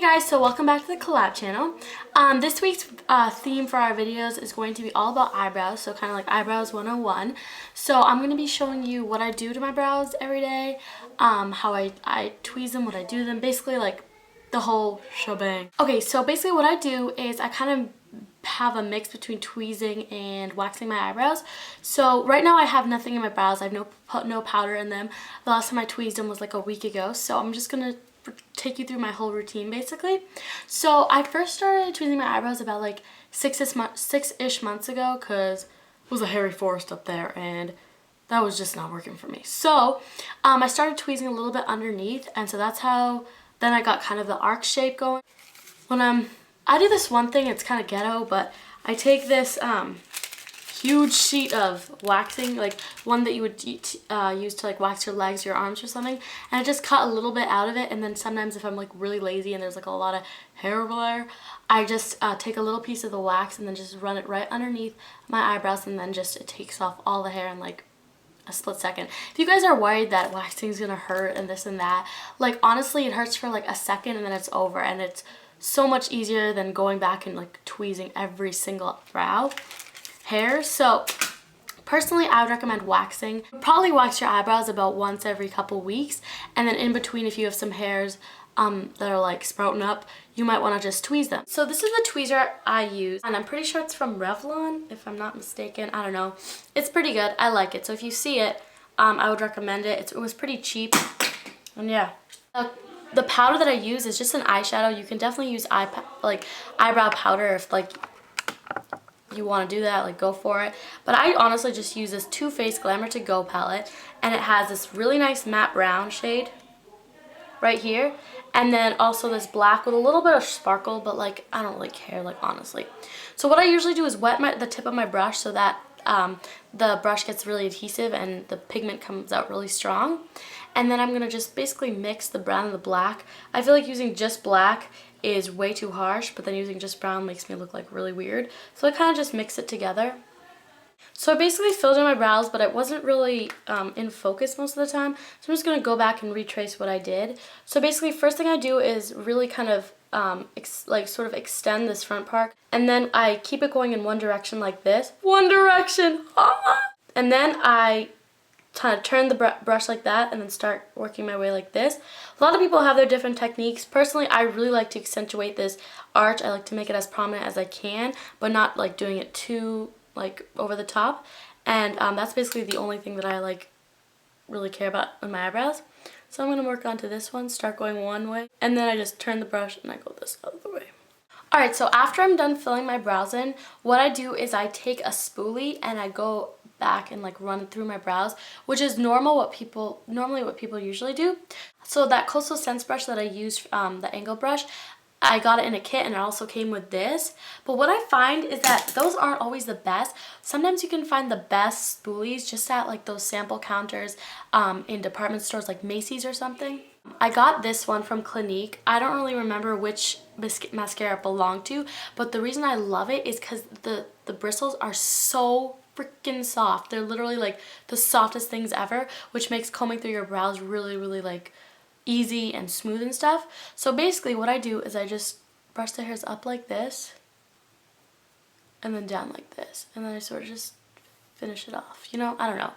Hey guys, so welcome back to the collab channel. This week's theme for our videos is going to be all about eyebrows, so kind of like eyebrows 101. So I'm going to be showing you what I do to my brows every day, how I tweeze them, what I do to them, basically like the whole shebang. Okay, so basically what I do is I kind of have a mix between tweezing and waxing my eyebrows. So right now I have nothing in my brows. I have no powder in them. The last time I tweezed them was like a week ago, so I'm just going to take you through my whole routine basically. So I first started tweezing my eyebrows about like six-ish months ago because it was a hairy forest up there and that was just not working for me. So I started tweezing a little bit underneath, and so that's how then I got kind of the arc shape going. When I do this one thing, it's kind of ghetto, but I take this huge sheet of waxing, like one that you would use to like wax your legs, your arms or something, and I just cut a little bit out of it, and then sometimes if I'm like really lazy and there's like a lot of hair over there, I just take a little piece of the wax and then just run it right underneath my eyebrows, and then just it takes off all the hair in like a split second. If you guys are worried that waxing is gonna hurt and this and that, like honestly it hurts for like a second and then it's over, and it's so much easier than going back and like tweezing every single brow hair. So personally I would recommend waxing. Probably wax your eyebrows about once every couple weeks, and then in between if you have some hairs that are like sprouting up, you might want to just tweeze them. So this is the tweezer I use, and I'm pretty sure it's from Revlon if I'm not mistaken. I don't know. It's pretty good. I like it. So if you see it, I would recommend it. It was pretty cheap, and yeah. The powder that I use is just an eyeshadow. You can definitely use eyebrow powder if like you want to do that, like go for it. But I honestly just use this Too Faced Glamour to Go palette, and it has this really nice matte brown shade right here, and then also this black with a little bit of sparkle, but like I don't really care, like honestly. So what I usually do is wet the tip of my brush so that the brush gets really adhesive and the pigment comes out really strong. And then I'm going to just basically mix the brown and the black. I feel like using just black is way too harsh, but then using just brown makes me look like really weird. So I kind of just mix it together. So I basically filled in my brows, but it wasn't really in focus most of the time. So I'm just going to go back and retrace what I did. So basically first thing I do is really kind of sort of extend this front part. And then I keep it going in one direction like this. One direction! And then I kind of turn the brush like that and then start working my way like this. A lot of people have their different techniques. Personally, I really like to accentuate this arch. I like to make it as prominent as I can, but not like doing it too like over the top. And that's basically the only thing that I like really care about on my eyebrows. So I'm going to work onto this one, start going one way, and then I just turn the brush and I go this other way. Alright, so after I'm done filling my brows in, what I do is I take a spoolie and I go back and like run it through my brows, which is normally what people usually do. So that Coastal Scents brush that I used, the angle brush, I got it in a kit, and it also came with this. But what I find is that those aren't always the best. Sometimes you can find the best spoolies just at like those sample counters in department stores like Macy's or something. I got this one from Clinique. I don't really remember which mascara it belonged to, but the reason I love it is because the bristles are so freaking soft. They're literally like the softest things ever, which makes combing through your brows really, really like easy and smooth and stuff. So basically what I do is I just brush the hairs up like this and then down like this, and then I sort of just finish it off, you know? I don't know.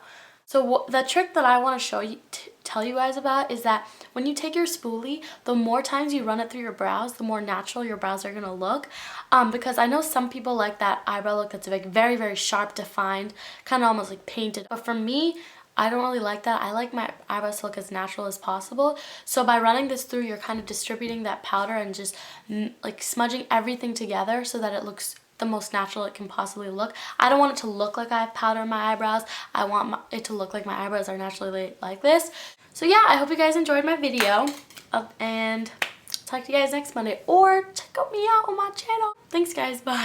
So the trick that I want to tell you guys about is that when you take your spoolie, the more times you run it through your brows, the more natural your brows are going to look. Because I know some people like that eyebrow look that's like very, very sharp, defined, kind of almost like painted. But for me, I don't really like that. I like my eyebrows to look as natural as possible. So by running this through, you're kind of distributing that powder and just like smudging everything together so that it looks the most natural it can possibly look. I don't want it to look like I have powder in my eyebrows. I want it to look like my eyebrows are naturally like this. So yeah, I hope you guys enjoyed my video, and talk to you guys next Monday, or check me out on my channel. Thanks guys, bye.